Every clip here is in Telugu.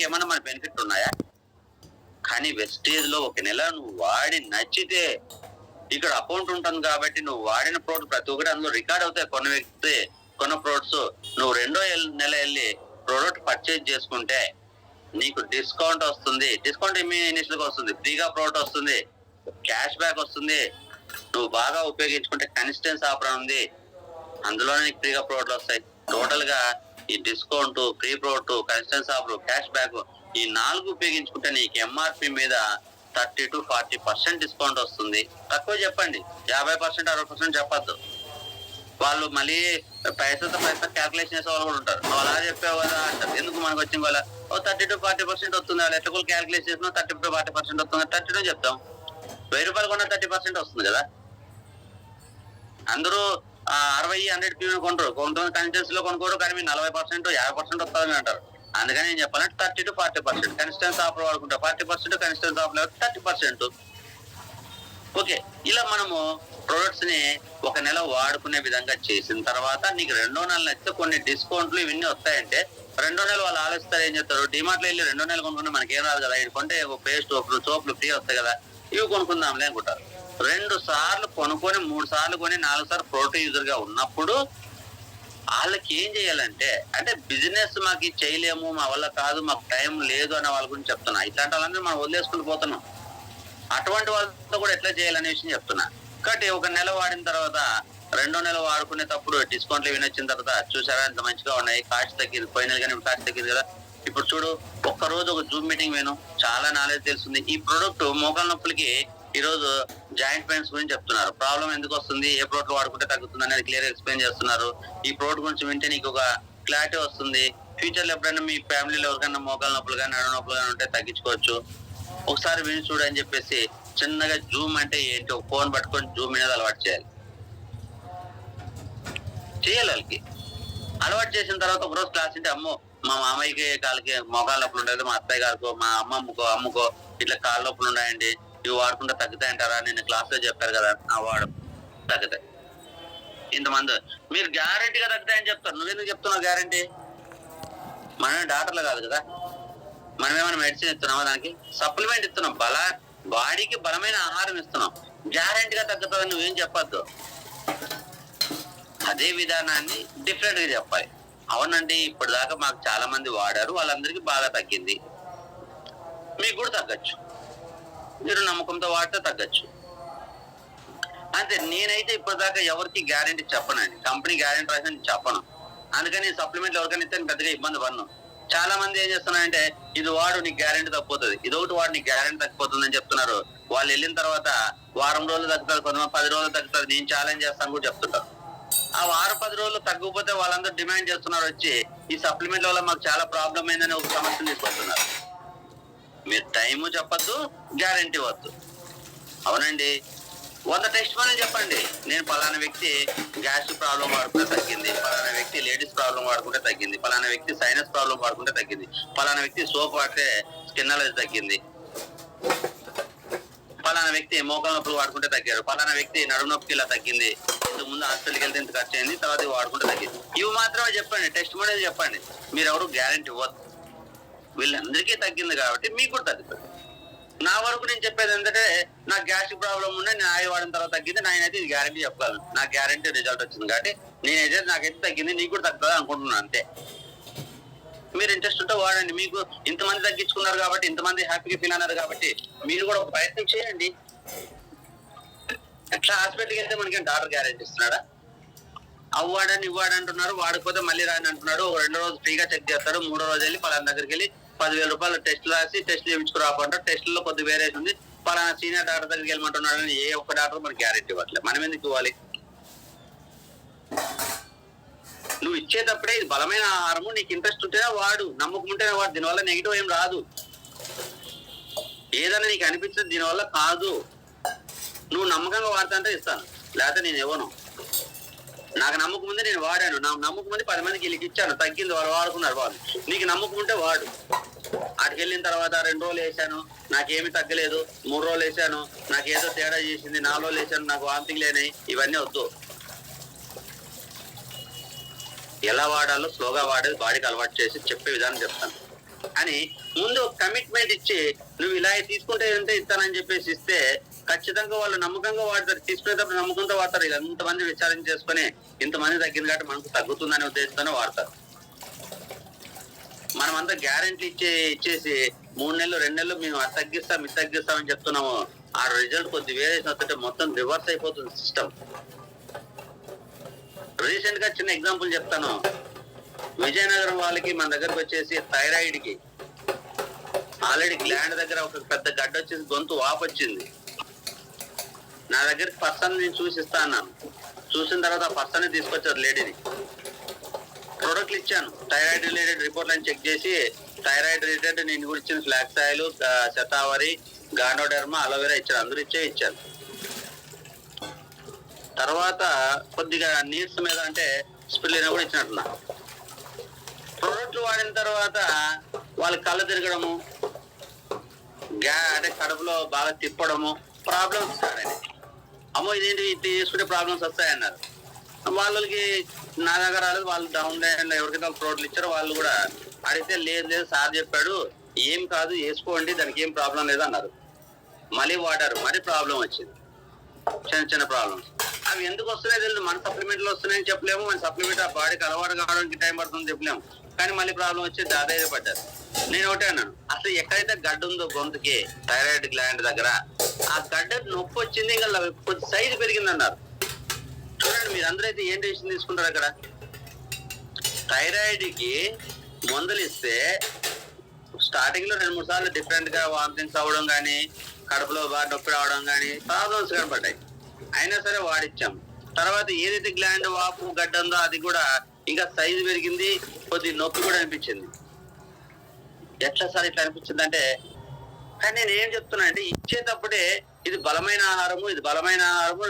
ఏమన్నా మన బెనిఫిట్ ఉన్నాయా? కానీ వెస్టేజ్ లో ఒక నెల నువ్వు వాడి నచ్చితే ఇక్కడ అకౌంట్ ఉంటుంది కాబట్టి నువ్వు వాడిన ప్రోడక్ట్ ప్రతి ఒక్కటి అందులో రికార్డ్ అవుతాయి. కొన్న ప్రోడక్ట్స్ నువ్వు రెండో నెల వెళ్ళి ప్రోడక్ట్ పర్చేజ్ చేసుకుంటే నీకు డిస్కౌంట్ వస్తుంది. డిస్కౌంట్ ఇనిషియల్ గా వస్తుంది, ఫ్రీగా ప్రోడక్ట్ వస్తుంది, క్యాష్ బ్యాక్ వస్తుంది. నువ్వు బాగా ఉపయోగించుకుంటే కన్సిస్టెన్స్ ఆఫర్ ఉంది, అందులోనే నీకు ఫ్రీగా ప్రోడక్ట్లు వస్తాయి. టోటల్ గా ఈ discount, free product, consistence offer, cash back ఈ 4 ఉపయోగించుకుంటే నీకు ఎంఆర్పి మీద 30 to 40% డిస్కౌంట్ వస్తుంది. తక్కువ చెప్పండి, 50% 60% చెప్పద్దు. వాళ్ళు మళ్ళీ పైసా క్యాల్కులేషన్ చేసే వాళ్ళు కూడా ఉంటారు. నువ్వు అలా చెప్పావు కదా అంటారు. ఎందుకు మనకు వచ్చిన వాళ్ళ 30 to 40% వస్తుంది. వాళ్ళు ఎట్లా క్యాల్కులేట్ చేసినా 30 to 40% వస్తుంది. 32 చెప్తాం. 1000 రూపాయలు కొన్నా 30% వస్తుంది కదా. అందరూ 60-100 పీవీ కొంటారు. కొంతమంది కన్సిస్టెన్స్ లో కొనుక్కోరు, కానీ 40% 50% వస్తుందని అంటారు. అందుకని నేను చెప్పాలంటే 30 to 40% కన్సిస్టెన్స్ ఆఫర్ వాడుకుంటా, 40% కన్సిస్టెన్స్ ఆఫర్ 30%. ఓకే, ఇలా మనము ప్రొడక్ట్స్ ని ఒక నెల వాడుకునే విధంగా చేసిన తర్వాత నీకు రెండో నెల నచ్చితే కొన్ని డిస్కౌంట్లు ఇవన్నీ వస్తాయంటే రెండో నెల వాళ్ళు ఆలోచిస్తారు. ఏం చేస్తారు, డిమార్ట్ లో వెళ్ళి రెండో నెల కొనుక్కుంటే మనకేం రాదు కదా, ఇది కొంటే పేస్ట్ సోపులు ఫ్రీ వస్తాయి కదా, ఇవి కొనుక్కుందాంలే అనుకుంటారు. 2 సార్లు కొనుక్కొని 3 సార్లు కొని 4 సార్లు ప్రోడక్ట్ యూజర్ గా ఉన్నప్పుడు వాళ్ళకి ఏం చేయాలంటే, అంటే బిజినెస్ మాకు చేయలేము, మా వల్ల కాదు, మాకు టైం లేదు అనే వాళ్ళ గురించి చెప్తున్నా. ఇట్లాంటి వాళ్ళందరూ మనం వదిలేసుకుంటూ పోతున్నాం. అటువంటి వాళ్ళతో కూడా ఎట్లా చేయాలనే విషయం చెప్తున్నా. కాబట్టి ఒక నెల వాడిన తర్వాత రెండో నెల వాడుకునేటప్పుడు డిస్కౌంట్లు వినొచ్చిన తర్వాత చూసారా ఎంత మంచిగా ఉన్నాయి, కాస్ట్ తగ్గింది, పోయిన కానీ కాస్ట్ తగ్గింది కదా. ఇప్పుడు చూడు, ఒక్కరోజు ఒక జూమ్ మీటింగ్ వేను, చాలా నాలెడ్జ్ తెలుస్తుంది. ఈ ప్రోడక్ట్ మోకాల నొప్పులకి ఈరోజు జాయింట్ పెయిన్స్ గురించి చెప్తున్నారు. ప్రాబ్లం ఎందుకు వస్తుంది, ఏ ప్రోడక్ట్ వాడుకుంటే తగ్గుతుంది అనేది క్లియర్ ఎక్స్ప్లెయిన్ చేస్తున్నారు. ఈ ప్రోడక్ట్ గురించి వింటే నీకు ఒక క్లారిటీ వస్తుంది. ఫ్యూచర్ లో ఎప్పుడైనా మీ ఫ్యామిలీలో ఎవరికైనా మోకాల నొప్పులు కానీ నడు నొప్పులు కానీ ఉంటే తగ్గించుకోవచ్చు. ఒకసారి విని చూడు అని చెప్పేసి చిన్నగా జూమ్ అంటే ఏంటి, ఒక ఫోన్ పట్టుకొని జూమ్ మీద అలవాటు చేయాలి. వాళ్ళకి అలవాటు చేసిన తర్వాత ఒకరోజు క్లాస్ అంటే, అమ్మో మా మామయ్యకి కాళ్ళకి మోకాల నొప్పులు ఉండేది, మా అత్తయ్య గారికో మా అమ్మకో ఇట్లా కాళ్ళ నొప్పులు ఉన్నాయండి, ఇవి వాడుకుంటే తగ్గుతాయంటారా, నేను క్లాస్ లో చెప్పారు కదా, ఆ వాడు తగ్గుతాయి. ఇంతమంది మీరు గ్యారంటీగా తగ్గుతాయని చెప్తారు. నువ్వెందుకు చెప్తున్నావు గ్యారంటీ? మనమే డాక్టర్లు కాదు కదా, మనమేమైనా మెడిసిన్ ఇస్తున్నామా, దానికి సప్లిమెంట్ ఇస్తున్నాం, బాడీకి బలమైన ఆహారం ఇస్తున్నాం. గ్యారంటీగా తగ్గుతుందని నువ్వేం చెప్పొద్దు. అదే విధానాన్ని డిఫరెంట్ గా చెప్పాలి. అవునండి, ఇప్పటిదాకా మాకు చాలా మంది వాడారు, వాళ్ళందరికీ బాగా తగ్గింది, మీకు కూడా తగ్గచ్చు, మీరు నమ్మకంతో వాడితే తగ్గచ్చు. అంతే. నేనైతే ఇప్పటిదాకా ఎవరికి గ్యారంటీ చెప్పనండి, కంపెనీ గ్యారంటీ రాసి చెప్పను. అందుకని సప్లిమెంట్లు ఎవరికైనా ఇస్తే పెద్దగా ఇబ్బంది పడను. చాలా మంది ఏం చేస్తున్నారంటే, ఇది వాడు నీకు గ్యారంటీ తగ్గిపోతుంది, ఇదొకటి వాడు నీకు గ్యారంటీ తగ్గిపోతుంది అని చెప్తున్నారు. వాళ్ళు వెళ్ళిన తర్వాత వారం రోజులు తగ్గుతారు, కొంతమంది 10 రోజులు తగ్గుతారు, నేను ఛాలెంజ్ చేస్తాను కూడా చెప్తుంటారు. ఆ వారం 10 రోజులు తగ్గకపోతే వాళ్ళందరూ డిమాండ్ చేస్తున్నారు, వచ్చి ఈ సప్లిమెంట్ల వల్ల మాకు చాలా ప్రాబ్లం అయిందని ఒక సమస్యను తీసుకొస్తున్నారు. మీరు టైము చెప్పద్దు, గ్యారంటీ వద్దు. అవునండి, 100 టెస్ట్ అని చెప్పండి, నేను పలానా వ్యక్తి గ్యాస్ ప్రాబ్లం వాడుకుంటే తగ్గింది, పలానా వ్యక్తి లేడీస్ ప్రాబ్లం వాడుకుంటే తగ్గింది, పలానా వ్యక్తి సైనస్ ప్రాబ్లం వాడుకుంటే తగ్గింది, పలానా వ్యక్తి సోప్ వాడితే స్కిన్ అలర్జీ తగ్గింది, పలానా వ్యక్తి మోకాల నొప్పులు వాడుకుంటే తగ్గారు, పలానా వ్యక్తి నడుము నొప్పికి ఇలా తగ్గింది, ఇంతకు ముందు హాస్పిటల్కి వెళ్తే ఇంత ఖర్చు అయింది, తర్వాత వాడుకుంటే తగ్గింది. ఇవి మాత్రమే చెప్పండి, టెస్ట్ అనేది చెప్పండి. మీరు ఎవరు గ్యారంటీ ఇవ్వద్దు. వీళ్ళందరికీ తగ్గింది కాబట్టి మీకు కూడా తగ్గుతుంది. నా వరకు నేను చెప్పేది ఏంటంటే, నాకు గ్యాస్ట్రిక్ ప్రాబ్లం ఉండే, నేను ఆయిల్ వాడిన తర్వాత తగ్గింది, నేనైతే ఇది గ్యారంటీ చెప్పగలను, నాకు గ్యారంటీ రిజల్ట్ వచ్చింది కాబట్టి నేనైతే నాకైతే తగ్గింది, నీకు కూడా తగ్గుతుంది అనుకుంటున్నాను. అంతే. మీరు ఇంట్రెస్ట్ ఉంటే వాడండి. మీకు ఇంతమంది తగ్గించుకున్నారు కాబట్టి, ఇంతమంది హ్యాపీగా ఫీల్ అన్నారు కాబట్టి మీరు కూడా ఒక ప్రయత్నం చేయండి. ఎట్లా హాస్పిటల్కి వెళ్తే మనకి డాక్టర్ గ్యారంటీ ఇస్తున్నాడా? అవ్వాడని ఇవ్వాడంటున్నారు, వాడకపోతే మళ్ళీ రాని అంటున్నాడు. 2 రోజులు ఫ్రీగా చెక్ చేస్తాడు, 3వ రోజు వెళ్ళి పలానా దగ్గరికి వెళ్ళి 10,000 రూపాయలు టెస్ట్ రాసి టెస్ట్లు చేయించుకురాకుంటారు. టెస్టుల్లో కొద్దిగా వేరేసి ఉంది, పలానా సీనియర్ డాక్టర్ దగ్గరికి వెళ్ళమంటున్నాడు అని ఏ ఒక్క డాక్టర్ మనకి గ్యారెంటీ ఇవ్వట్లేదు. మనం ఎందుకు ఇవ్వాలి? నువ్వు ఇచ్చేటప్పుడే ఇది బలమైన ఆహారము, నీకు ఇంట్రెస్ట్ ఉంటేనే వాడు, నమ్మకం ఉంటేనే వాడు. దీనివల్ల నెగిటివ్ ఏం రాదు. ఏదైనా నీకు అనిపించదు దీనివల్ల కాదు, నువ్వు నమ్మకంగా వాడుతుంటే ఇస్తాను, లేకపోతే నేను ఇవ్వను. నాకు నమ్మకం ఉంది, నేను వాడాను, నాకు నమ్మకం ఉంది, 10 మందికి వీళ్ళకి ఇచ్చాను, తగ్గింది, వాళ్ళు వాడుకున్నారు. వాళ్ళు నీకు నమ్మకం ఉంటే వాడు. అటుకి వెళ్ళిన తర్వాత 2 రోజులు వేసాను, నాకేమి తగ్గలేదు, 3 రోజులు వేసాను, నాకు ఏదో తేడా చేసింది, 4 రోజులు వేసాను, నాకు వాంతింగ్ లేనాయి, ఇవన్నీ వద్దు. ఎలా వాడాలో స్లోగా వాడేది బాడీకి అలవాటు చేసి చెప్పే విధానం చెప్తాను. అని ముందు ఒక కమిట్మెంట్ ఇచ్చి నువ్వు ఇలా తీసుకుంటే ఎంత ఇస్తానని చెప్పేసి ఇస్తే ఖచ్చితంగా వాళ్ళు నమ్మకంగా వాడతారు. తీసుకునేటప్పుడు నమ్మకంతో వాడతారు. ఇలా ఇంతమంది విచారణ చేసుకుని ఇంతమంది తగ్గింది కాబట్టి మనకు తగ్గుతుందనే ఉద్దేశంతోనే వాడతారు. మనమంతా గ్యారెంటీ ఇచ్చేసి 3 నెలలు 2 నెలలు మేము అది తగ్గిస్తామని చెప్తున్నాము. ఆ రిజల్ట్ కొద్ది వేరేషన్ వస్తుంటే మొత్తం రివర్స్ అయిపోతుంది సిస్టమ్. రీసెంట్ గా చిన్న ఎగ్జాంపుల్ చెప్తాను. విజయనగరం వాళ్ళకి మన దగ్గరకు వచ్చేసి థైరాయిడ్ కి ఆల్రెడీ గ్లాండ్ దగ్గర ఒక పెద్ద గడ్డ వచ్చేసి గొంతు వాపు వచ్చింది. నా దగ్గరికి పర్సన్ నేను చూసిస్తా అన్నాను. చూసిన తర్వాత ఆ పర్సన్ తీసుకొచ్చారు లేడీని. ప్రొడక్ట్లు ఇచ్చాను. థైరాయిడ్ రిలేటెడ్ రిపోర్ట్లను చెక్ చేసి థైరాయిడ్ రిలేటెడ్ నేను కూడా ఇచ్చిన flax oil, shatavari, ganoderma, aloe vera ఇచ్చాను. అందరూ ఇచ్చాను. తర్వాత కొద్దిగా నీడ్స్ మీద అంటే స్పిల్లినా కూడా ఇచ్చినట్టున్నా. ప్రొడక్ట్లు వాడిన తర్వాత వాళ్ళ కళ్ళు తిరగడము, అంటే కడుపులో బాగా తిప్పడము, ప్రాబ్లమ్స్ స్టార్ట్ అయినాయి. అమ్మో ఇదేంటి ఇది తీసుకుంటే ప్రాబ్లమ్స్ వస్తాయన్నారు. వాళ్ళకి నా దగ్గర రాలేదు. వాళ్ళు డౌన్ ఎవరికైతే ప్రోడక్ట్లు ఇచ్చారో వాళ్ళు కూడా అడిగితే లేదు సార్ చెప్పాడు, ఏం కాదు వేసుకోండి, దానికి ఏం ప్రాబ్లం లేదు అన్నారు. మళ్ళీ వాడారు, మరీ ప్రాబ్లం వచ్చింది. చిన్న ప్రాబ్లమ్స్. అవి ఎందుకు వస్తున్నాయో తెలియదు. మన సప్లిమెంట్లు వస్తున్నాయని చెప్పలేము, మన సప్లిమెంట్ ఆ బాడీకి అలవాటు కావడానికి టైం పడుతుందని చెప్పలేము. కానీ మళ్ళీ ప్రాబ్లం వచ్చి దాదాపు పడ్డారు. నేను ఒకటే అన్నాను, అసలు ఎక్కడైతే గడ్డ ఉందో గొంతుకి థైరాయిడ్ గ్లాండ్ దగ్గర ఆ గడ్డ నొప్పి వచ్చింది, ఇంకా కొద్ది సైజు పెరిగింది అన్నారు. చూడండి మీరు అందరూ అయితే ఏం డెసిషన్ తీసుకుంటారు అక్కడ. థైరాయిడ్ కి మందులు ఇస్తే స్టార్టింగ్ లో 2-3 సార్లు డిఫరెంట్ గా వామిటింగ్స్ అవ్వడం కానీ, కడుపులో బాగా నొప్పి రావడం కానీ ప్రాబ్లమ్స్ కనపడ్డాయి. అయినా సరే వాడిచ్చాం. తర్వాత ఏదైతే గ్లాండ్ వాపు గడ్డ ఉందో అది కూడా ఇంకా సైజు పెరిగింది, కొద్ది నొప్పి కూడా అనిపించింది. ఎట్లా సార్ ఇట్లా అనిపించింది అంటే, కానీ నేను ఏం చెప్తున్నా అంటే ఇచ్చేటప్పుడే ఇది బలమైన ఆహారము,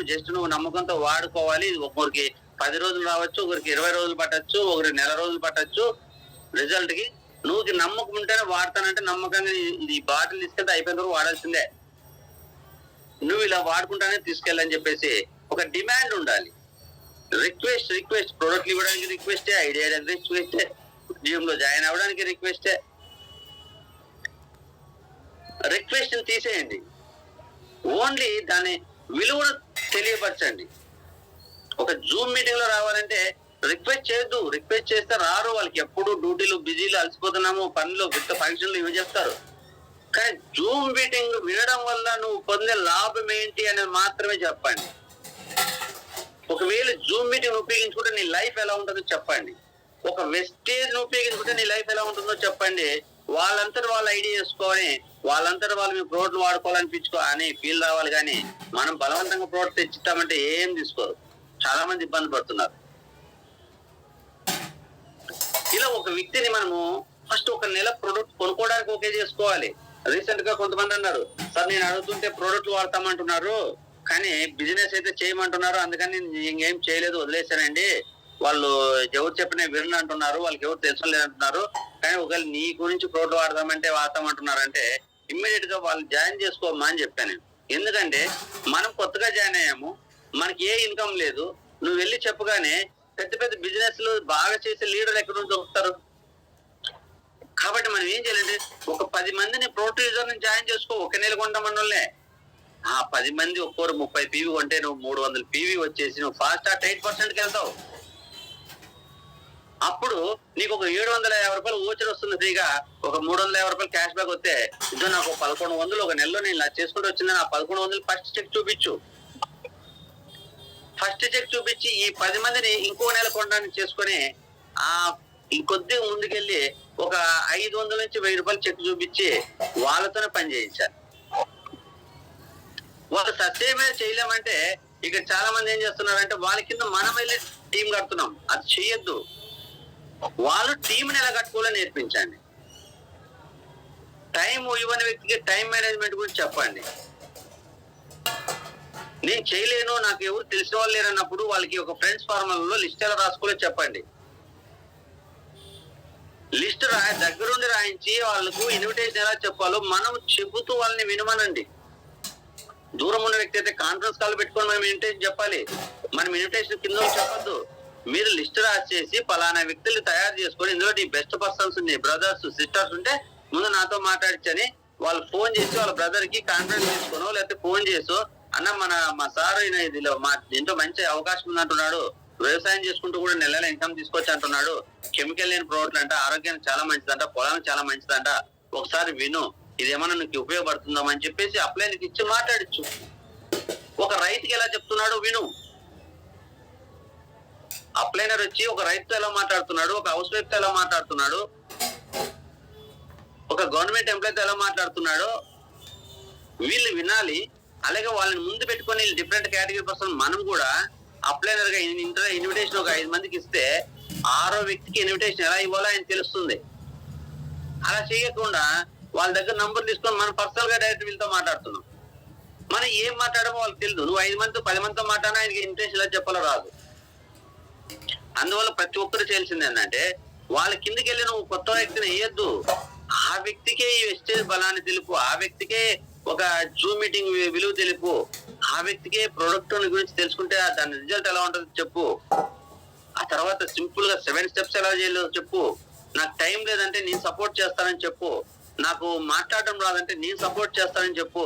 జస్ట్ నువ్వు నమ్మకంతో వాడుకోవాలి. ఇది ఒకరికి 10 రోజులు రావచ్చు, ఒకరికి 20 రోజులు పట్టచ్చు, ఒకరికి నెల రోజులు పట్టచ్చు. రిజల్ట్ కి నువ్వు నమ్మకం ఉంటేనే వాడతానంటే నమ్మకంగా ఇది బాటిల్ తీసుకెళ్తే అయిపోయిన వరకు వాడాల్సిందే. నువ్వు ఇలా వాడుకుంటానే తీసుకెళ్ళని చెప్పేసి ఒక డిమాండ్ ఉండాలి. రిక్వెస్ట్ ప్రొడక్ట్లు ఇవ్వడానికి రిక్వెస్టే, ఐడియా రిక్వెస్టే, జిమ్ లో జాయిన్ అవ్వడానికి రిక్వెస్టే. రిక్వెస్ట్ తీసేయండి, ఓన్లీ దాని విలువను తెలియపరచండి. ఒక జూమ్ మీటింగ్ లో రావాలంటే రిక్వెస్ట్ చేయొద్దు. రిక్వెస్ట్ చేస్తే రారు. వాళ్ళకి ఎప్పుడు డ్యూటీలు బిజీలు అలసిపోతున్నాము, పనులు విత్ ఫంక్షన్లు ఇవి చేస్తారు. కానీ జూమ్ మీటింగ్ వినడం వల్ల నువ్వు పొందే లాభం ఏంటి అనేది మాత్రమే చెప్పండి. ఒకవేళ జూమ్ మీటింగ్ ఉపయోగించుకుంటే నీ లైఫ్ ఎలా ఉంటుందో చెప్పండి. ఒక వెస్టేజ్ ఉపయోగించుకుంటే నీ లైఫ్ ఎలా ఉంటుందో చెప్పండి. వాళ్ళంతా వాళ్ళు ఐడియా చేసుకొని వాళ్ళంతా వాళ్ళు మీ ప్రోడక్ట్లు వాడుకోవాలనిపించుకో అని ఫీల్ రావాలి. కానీ మనం బలవంతంగా ప్రోడక్ట్ తెచ్చిస్తామంటే ఏం తీసుకోరు. చాలా మంది ఇబ్బంది పడుతున్నారు. ఇలా ఒక వ్యక్తిని మనము ఫస్ట్ ఒక నెల ప్రోడక్ట్ కొనుక్కోవడానికి ఓకే చేసుకోవాలి. రీసెంట్ గా కొంతమంది అన్నారు, సార్ నేను అడుగుతుంటే ప్రోడక్ట్లు వాడతామంటున్నారు, కానీ బిజినెస్ అయితే చేయమంటున్నారు, అందుకని ఇంకేం చేయలేదు వదిలేశానండి. వాళ్ళు ఎవరు చెప్పినా వినని అంటున్నారు, వాళ్ళకి ఎవరు తెలుసు లేదంటున్నారు. కానీ ఒకవేళ నీ గురించి ప్రోడక్ట్ వాడతామంటున్నారంటే ఇమ్మీడియట్ గా వాళ్ళు జాయిన్ చేసుకోమా అని చెప్పాను. ఎందుకంటే మనం కొత్తగా జాయిన్ అయ్యాము, మనకి ఏ ఇన్కమ్ లేదు. నువ్వు వెళ్ళి చెప్పగానే పెద్ద బిజినెస్ లో బాగా చేసే లీడర్ ఎక్కడ నుంచి దొరుకుతారు. కాబట్టి మనం ఏం చేయాలంటే ఒక 10 మందిని ప్రోడక్ట్ యూజర్ ని జాయిన్ చేసుకో. ఒక నెల కొంటామన్నోళ్ళే ఆ 10 మంది ఒక్కొరు 30 PV కొంటే నువ్వు 300 PV వచ్చేసి నువ్వు ఫాస్ట్ 8%కి వెళ్తావు. అప్పుడు నీకు ఒక 750 రూపాయలు ఓచర్ వస్తుంది ఫ్రీగా. ఒక 350 రూపాయలు క్యాష్ బ్యాక్ వస్తే ఇదో నాకు 1100 ఒక నెలలో నేను ఇలా చేసుకుంటూ వచ్చిందని ఆ 1100 ఫస్ట్ చెక్ చూపించు. ఫస్ట్ చెక్ చూపించి ఈ 10 మందిని ఇంకో నెల కొనడానికి చేసుకుని ఆ ఇంకొద్దిగా ముందుకెళ్ళి ఒక 500 నుంచి 1000 రూపాయలు చెక్ చూపించి వాళ్ళతోనే పని చేయించాలి. వాళ్ళు సత్యమే చేయలేమంటే ఇక్కడ చాలా మంది ఏం చేస్తున్నారంటే వాళ్ళ కింద మనం వెళ్ళి టీం కడుతున్నాం. అది చెయ్యొద్దు. వాళ్ళు టీంని ఎలా కట్టుకోవాలో నేర్పించండి. టైం ఇవ్వని వ్యక్తికి టైం మేనేజ్మెంట్ గురించి చెప్పండి. నేను చేయలేను, నాకు ఎవరు తెలిసిన వాళ్ళు లేరన్నప్పుడు వాళ్ళకి ఒక ఫ్రెండ్స్ ఫార్మల్లో లిస్ట్ ఎలా రాసుకోవాలో చెప్పండి. లిస్ట్ దగ్గరుండి రాయించి వాళ్ళకు ఇన్విటేషన్ ఎలా చెప్పాలో మనం చెబుతూ వాళ్ళని వినమనండి. దూరం ఉన్న వ్యక్తి అయితే కాన్ఫరెన్స్ కాల్ పెట్టుకొని మనం ఇన్విటేషన్ చెప్పాలి. మనం ఇన్విటేషన్ కింద చెప్పద్దు. మీరు లిస్ట్ రాసేసి పలానా వ్యక్తులు తయారు చేసుకొని ఇందులో నీ బెస్ట్ పర్సన్స్ నీ బ్రదర్స్ సిస్టర్స్ ఉంటే ముందు నాతో మాట్లాడించని వాళ్ళు ఫోన్ చేసి వాళ్ళ బ్రదర్ కి కాన్ఫరెన్స్ తీసుకోనో లేకపోతే ఫోన్ చేసో అన్న మా సార్ ఇదిలో మా దీంట్లో మంచి అవకాశం ఉంది అంటున్నాడు, వ్యవసాయం చేసుకుంటూ కూడా నెల ఇన్కమ్ తీసుకొచ్చి అంటున్నాడు, కెమికల్ లేని ప్రోడక్ట్లు అంట, ఆరోగ్యానికి చాలా మంచిదంట, పొలానికి చాలా మంచిదంట, ఒకసారి విను, ఇదేమన్నా నీకు ఉపయోగపడుతుందామని అని చెప్పేసి అప్లై నీకు ఇచ్చి మాట్లాడచ్చు. ఒక రైతుకి ఎలా చెప్తున్నాడు విను. అప్లైనర్ వచ్చి ఒక రైతుతో ఎలా మాట్లాడుతున్నాడు, ఒక హౌస్ వైఫ్ తో ఎలా మాట్లాడుతున్నాడు, ఒక గవర్నమెంట్ ఎంప్లాయీతో ఎలా మాట్లాడుతున్నాడో వీళ్ళు వినాలి. అలాగే వాళ్ళని ముందు పెట్టుకొని డిఫరెంట్ కేటగిరీ పర్సన్ మనం కూడా అప్లైనర్ గా ఇన్విటేషన్ ఒక 5 మందికి ఇస్తే 6వ వ్యక్తికి ఇన్విటేషన్ ఎలా ఇవ్వాలో ఆయన తెలుస్తుంది. అలా చేయకుండా వాళ్ళ దగ్గర నంబర్ తీసుకొని మనం పర్సనల్ గా డైరెక్ట్ వీళ్ళతో మాట్లాడుతున్నాం. మనం ఏం మాట్లాడమో వాళ్ళకి తెలియదు. నువ్వు 5 మందితో 10 మందితో మాట్లాడినా ఆయనకి ఇన్విటేషన్ ఎలా చెప్పాలో రాదు. అందువల్ల ప్రతి ఒక్కరు చేయాల్సింది ఏంటంటే వాళ్ళ కిందకి వెళ్ళి నువ్వు కొత్త వ్యక్తిని వేయద్దు, ఆ వ్యక్తికే ఈ వెస్టేజ్ బలాన్ని తెలుపు, ఆ వ్యక్తికే ఒక జూమ్ మీటింగ్ విలువ తెలుపు, ఆ వ్యక్తికే ప్రొడక్ట్ గురించి తెలుసుకుంటే దాని రిజల్ట్ ఎలా ఉంటుందో చెప్పు. ఆ తర్వాత సింపుల్ గా 7 స్టెప్స్ ఎలా చేయాలో చెప్పు. నాకు టైం లేదంటే నేను సపోర్ట్ చేస్తానని చెప్పు, నాకు మాట్లాడడం రాదంటే నేను సపోర్ట్ చేస్తానని చెప్పు.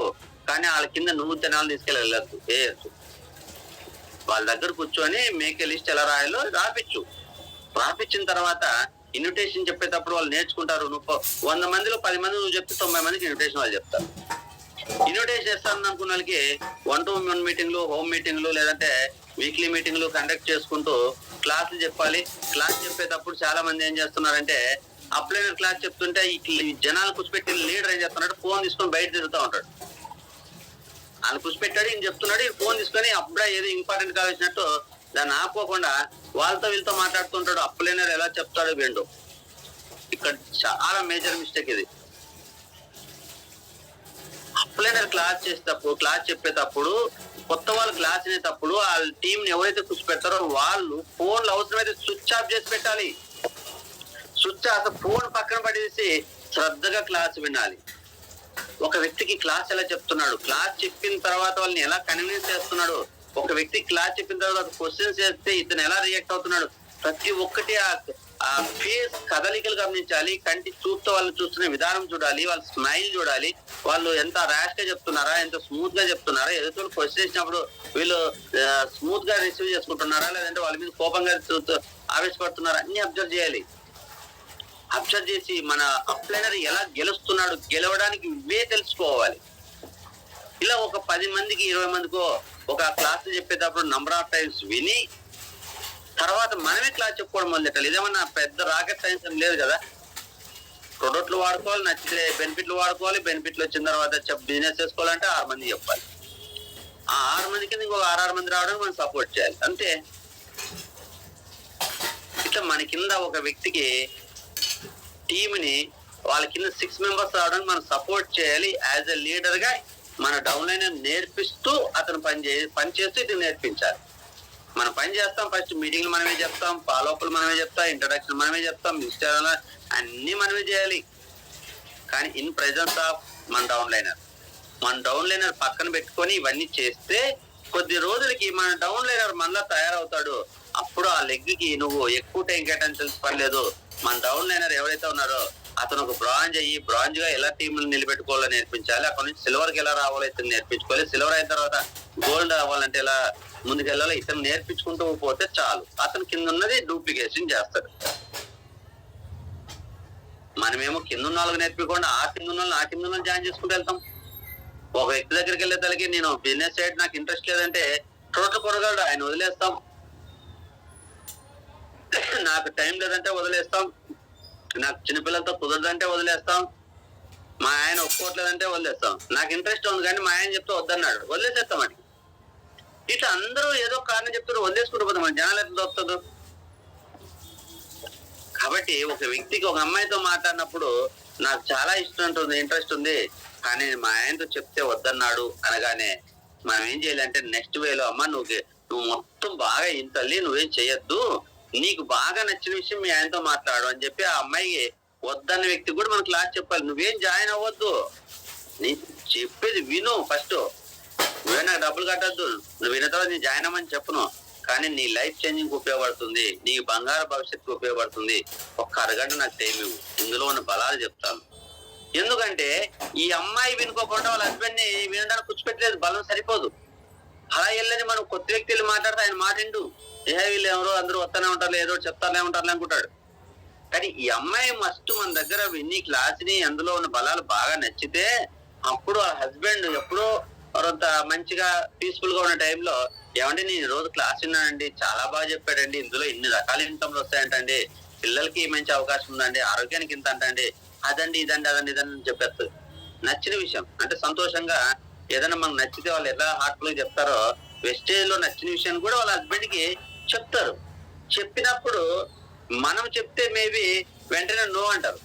కానీ వాళ్ళ కింద నువ్వు తినాలు తీసుకెళ్ళలేదు. వాళ్ళ దగ్గర కూర్చొని మేకే లిస్ట్ ఎలా రాయాలో రాపించిన తర్వాత ఇన్విటేషన్ చెప్పేటప్పుడు వాళ్ళు నేర్చుకుంటారు. నువ్వు 100 మందిలో 10 మంది నువ్వు చెప్తే 90 మందికి ఇన్విటేషన్ వాళ్ళు చెప్తారు. ఇన్విటేషన్ చేస్తాను అనుకున్న వాళ్ళకి 1-to-1 మీటింగ్లు, హోమ్ మీటింగ్లు, లేదంటే వీక్లీ మీటింగ్లు కండక్ట్ చేసుకుంటూ క్లాసులు చెప్పాలి. క్లాస్ చెప్పేటప్పుడు చాలా మంది ఏం చేస్తున్నారంటే అప్లైనర్ క్లాస్ చెప్తుంటే ఈ జనాలు కూర్చోపెట్టి లీడర్ ఏం చేస్తున్నాడు, ఫోన్ తీసుకొని బయట తిరుగుతూ ఉంటాడు. ఆయన కూర్చోపెట్టాడు, ఈయన చెప్తున్నాడు, ఈ ఫోన్ తీసుకొని అప్పుడే ఏదో ఇంపార్టెంట్ కావాల్సినట్టు దాన్ని ఆపుకోకుండా వాళ్ళతో వీళ్ళతో మాట్లాడుతుంటాడు. అప్లైనర్ ఎలా చెప్తాడో విండు. ఇక్కడ చాలా మేజర్ మిస్టేక్ ఇది. అప్లైనర్ క్లాస్ చెప్పేటప్పుడు కొత్త వాళ్ళు క్లాస్ వినేటప్పుడు వాళ్ళ టీం ని ఎవరైతే కూర్చోపెడతారో వాళ్ళు ఫోన్లు అవసరమైతే స్విచ్ ఆఫ్ చేసి పెట్టాలి. అసలు ఫోన్ పక్కన పడేసి శ్రద్ధగా క్లాస్ వినాలి. ఒక వ్యక్తికి క్లాస్ ఎలా చెప్తున్నాడు, క్లాస్ చెప్పిన తర్వాత వాళ్ళని ఎలా కన్విన్స్ చేస్తున్నాడు, ఒక వ్యక్తి క్లాస్ చెప్పిన తర్వాత క్వశ్చన్స్ చేస్తే ఇతను ఎలా రియాక్ట్ అవుతున్నాడు, ప్రతి ఒక్కటి ఆ ఫేస్ కదలికలు గమనించాలి. కంటి చూపుతో వాళ్ళు చూస్తున్న విధానం చూడాలి, వాళ్ళ స్మైల్ చూడాలి, వాళ్ళు ఎంత ర్యాష్ గా చెప్తున్నారా, ఎంత స్మూత్ గా చెప్తున్నారా, ఎదుటి క్వశ్చన్ చేసినప్పుడు వీళ్ళు స్మూత్ గా రిసీవ్ చేసుకుంటున్నారా, లేదంటే వాళ్ళ మీద కోపంగా ఆవేశపడుతున్నారా, అన్ని అబ్జర్వ్ చేయాలి. అబ్జర్వ్ చేసి మన అప్లైనర్ ఎలా గెలుస్తున్నాడు, గెలవడానికి ఇవే తెలుసుకోవాలి. ఇలా ఒక 10 మందికి 20 మందికో ఒక క్లాస్ చెప్పేటప్పుడు నంబర్ ఆఫ్ టైమ్స్ విని తర్వాత మనమే క్లాస్ చెప్పుకోవడం మొదలెట్టాలి. ఇదేమన్నా పెద్ద రాకెట్ సైన్స్ ఏం లేదు కదా. ప్రొడక్ట్లు వాడుకోవాలి, నచ్చితే బెనిఫిట్లు వాడుకోవాలి, బెనిఫిట్లు వచ్చిన తర్వాత బిజినెస్ చేసుకోవాలంటే 6 మంది చెప్పాలి. ఆ 6 మంది కింద ఇంకొక 6 మంది రావడానికి మనం సపోర్ట్ చేయాలి అంతే. ఇట్లా మన కింద ఒక వ్యక్తికి టీంని వాళ్ళ కింద 6 మెంబర్స్ రావడానికి మనం సపోర్ట్ చేయాలి. యాజ్ ఎ లీడర్ గా మన డౌన్ లైన్ నేర్పిస్తూ అతను పని చేస్తూ ఇది నేర్పించాలి. మనం పని చేస్తాం, ఫస్ట్ మీటింగ్లు మనమే చెప్తాం, ఫాలోఅప్లు మనమే చెప్తాం, ఇంట్రడక్షన్ మనమే చెప్తాం, మిస్టర్ అన్ని మనమే చేయాలి. కానీ ఇన్ ప్రెజెన్స్ ఆఫ్ మన డౌన్ లైనర్ పక్కన పెట్టుకొని ఇవన్నీ చేస్తే కొద్ది రోజులకి మన డౌన్ లైనర్ మనలా తయారవుతాడు. అప్పుడు ఆ లెగ్ కి నువ్వు ఎక్కువ టైం కేటాయించాల్సిన పని లేదు. మన డౌన్ లైనర్ ఎవరైతే ఉన్నారో అతను ఒక బ్రాంజ్ గా ఎలా టీంలు నిలబెట్టుకోవాలో నేర్పించాలి. అక్కడ నుంచి సిల్వర్ కి ఎలా రావాలో ఇతను నేర్పించుకోవాలి. సిల్వర్ అయిన తర్వాత గోల్డ్ అవ్వాలంటే ఎలా ముందుకెళ్ళాలో ఇతను నేర్పించుకుంటూ పోతే చాలు. అతను కింద ఉన్నది డూప్లికేషన్ చేస్తాడు. మనమేమో కింద ఉన్న వాళ్ళకి నేర్పించకుండా ఆ కింద ఉన్న జాయిన్ చేసుకుంటూ వెళ్తాం. ఒక వ్యక్తి దగ్గరికి వెళ్ళేదానికి నేను బిజినెస్ సైడ్ నాకు ఇంట్రెస్ట్ లేదంటే టోటల్ కొనగలడు, ఆయన వదిలేస్తాం. నాకు టైం లేదంటే వదిలేస్తాం, నాకు చిన్నపిల్లలతో కుదరదంటే వదిలేస్తాం, మా ఆయన ఒప్పుకోవట్లేదంటే వదిలేస్తాం. నాకు ఇంట్రెస్ట్ ఉంది కానీ మా ఆయన చెప్తే వద్దన్నాడు, వదిలేసేస్తాం. అని ఇట్లా అందరూ ఏదో కారణం చెప్తారు, వదిలేసుకుంటూ పోతాం. మన జనాలు ఎట్లా దొరుకుతుందో. కాబట్టి ఒక వ్యక్తికి ఒక అమ్మాయితో మాట్లాడినప్పుడు నాకు చాలా ఇష్టం ఉంటుంది, ఇంట్రెస్ట్ ఉంది, కానీ మా ఆయనతో చెప్తే వద్దన్నాడు అనగానే మనం ఏం చేయాలంటే నెక్స్ట్ వేలో అమ్మ నువ్వు మొత్తం బాగా ఇంతల్లి, నువ్వేం చెయ్యొద్దు, నీకు బాగా నచ్చిన విషయం మీ ఆయనతో మాట్లాడు అని చెప్పి ఆ అమ్మాయికి వద్దన్న వ్యక్తికి కూడా మనం క్లాస్ చెప్పాలి. నువ్వేం జాయిన్ అవ్వద్దు, నీ చెప్పేది విను. ఫస్ట్ నువ్వే నాకు డబ్బులు కట్టద్దు, నువ్వు విన్న తర్వాత నేను జాయిన్ అవ్వమని చెప్పను, కానీ నీ లైఫ్ చేంజింగ్ ఉపయోగపడుతుంది, నీ బంగారు భవిష్యత్తుకు ఉపయోగపడుతుంది. ఒక్క అరగంట నాకు టైం ఇవ్వు, ఇందులో ఉన్న బలాలు చెప్తాను. ఎందుకంటే ఈ అమ్మాయి వినుకోకుండా వాళ్ళ హస్బెండ్ ని వినడానికి కూర్చోపెట్టలేదు, బలం సరిపోదు. అలా వెళ్ళని మనం కొత్త వ్యక్తులు మాట్లాడితే ఆయన మాటిండు, వీళ్ళు ఎవరో అందరూ వస్తూనే ఉంటారు, ఏదో చెప్తానే ఉంటారు అనుకుంటాడు. కానీ ఈ అమ్మాయి మస్ట్ మన దగ్గర విని క్లాస్ని అందులో ఉన్న బలాలు బాగా నచ్చితే అప్పుడు ఆ హస్బెండ్ ఎప్పుడో మరంత మంచిగా పీస్ఫుల్ గా ఉన్న టైంలో, ఏమంటే నేను ఈ రోజు క్లాస్ విన్నానండి, చాలా బాగా చెప్పాడండి, ఇందులో ఇన్ని రకాల ఇన్కమ్లు వస్తాయంటండి, పిల్లలకి మంచి అవకాశం ఉందండి, ఆరోగ్యానికి ఇంత అంటండి, అదండి ఇదండి అదండి ఇదని చెప్పేస్తుంది. నచ్చిన విషయం అంటే సంతోషంగా ఏదైనా మనకు నచ్చితే వాళ్ళు ఎలా హార్ట్ఫుల్ గా చెప్తారో, వెస్టేజ్ లో నచ్చిన విషయాన్ని కూడా వాళ్ళ హస్బెండ్ కి చెప్తారు. చెప్పినప్పుడు మనం చెప్తే మేబీ వెంటనే నో అంటారు,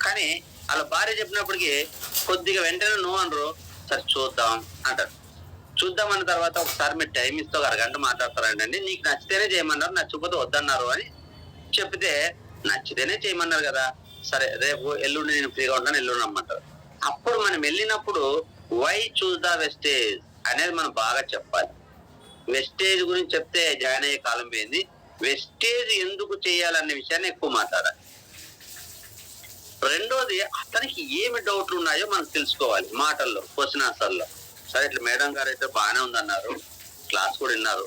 కానీ వాళ్ళ భార్య చెప్పినప్పటికీ కొద్దిగా వెంటనే నో అనరు, సరే చూద్దాం అంటారు. చూద్దాం అన్న తర్వాత ఒకసారి మీరు టైం ఇస్తే ఒక అరగంట మాట్లాడతారండి, నీకు నచ్చితేనే చేయమన్నారు, నచ్చకపోతే వద్దన్నారు అని చెప్తే, నచ్చితేనే చేయమన్నారు కదా, సరే రేపు ఎల్లుండి నేను ఫ్రీగా ఉంటాను, ఎల్లుండి రమ్మంటారు. అప్పుడు మనం వెళ్ళినప్పుడు వై చూస్ ద వెస్టేజ్ అనేది మనం బాగా చెప్పాలి. వెస్టేజ్ గురించి చెప్తే జాయిన్ అయ్యే కాలం పోయింది. వెస్టేజ్ ఎందుకు చేయాలనే విషయాన్ని ఎక్కువ మాట్లాడాలి. రెండోది, అతనికి ఏమి డౌట్లు ఉన్నాయో మనం తెలుసుకోవాలి మాటల్లో, క్వశ్చన్ ఆన్సర్లో. సరే ఇట్లా మేడం గారు అయితే బాగానే ఉందన్నారు, క్లాస్ కూడా విన్నారు,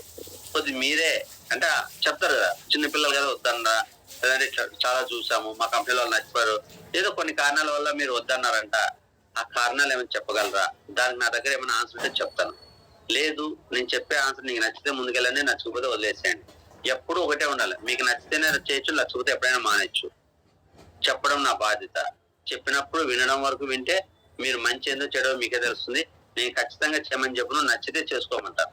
కొద్ది మీరే అంటే చెప్తారు కదా, చిన్నపిల్లలు కదా వద్దన్నారా, లేదంటే చాలా చూసాము మా కంపెనీలో నచ్చిపోయారు, ఏదో కొన్ని కారణాల వల్ల మీరు వద్దన్నారంట, ఆ కారణాలు ఏమైనా చెప్పగలరా, దానికి నా దగ్గర ఏమైనా ఆన్సర్ ఉంటే చెప్తాను. లేదు నేను చెప్పే ఆన్సర్ నీకు నచ్చితే ముందుకెళ్ళండి, నచ్చకపోతే వదిలేసేయండి. ఎప్పుడు ఒకటే ఉండాలి, మీకు నచ్చితేనే చేయొచ్చు, నచ్చకపోతే ఎప్పుడైనా మానేచ్చు. చెప్పడం నా బాధ్యత. చెప్పినప్పుడు వినడం వరకు వింటే మీరు మంచి ఏందో చెడో మీకే తెలుస్తుంది. నేను ఖచ్చితంగా చేయమని చెప్పను, నచ్చితే చేసుకోమంటా,